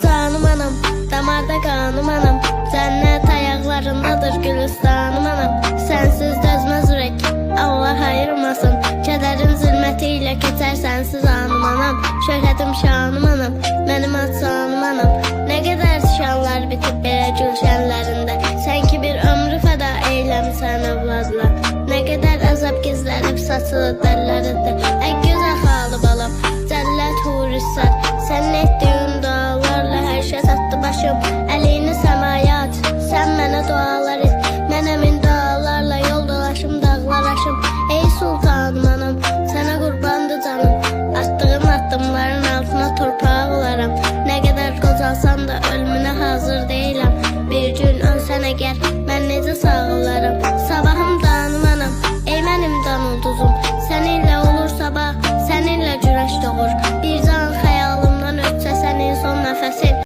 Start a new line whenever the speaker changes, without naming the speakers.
Canım anam, damarda kanım anam, cennet ayaklarındadır gülistanım anam. Sensiz dözmez ürek, Allah ayırmasın. Kederin zülmetiyle keçer sensiz anım anam. Şöhretim şanım anam, benim atsanım anam. Ne kadar şanlar bitip belə gülşenlerinde, sen ki bir ömrü feda eylemişsen evladla. Ne kadar azap gizlenip saçılı derlerinde, en güzel halı balam, cennet hurissat. Sen ettiğin dualarla her şey sattı başım. Elini semaya aç, sen bana dualar et. Ben emin dualarla yol dolaşım, dağlar aşım. Ey sultanım anam, sana kurbandı canım. Attığım adımların altına torpağı olaram. Ne kadar kocalsan da ölümüne hazır değilim. Bir gün ölsen eğer ben necə sağlarım. Sabahım danım anam, ey benim dan ulduzum. Seninle olur sabah, seninle güneş doğur. Bir can xəyalımdan ötsə sənin son nəfəsin.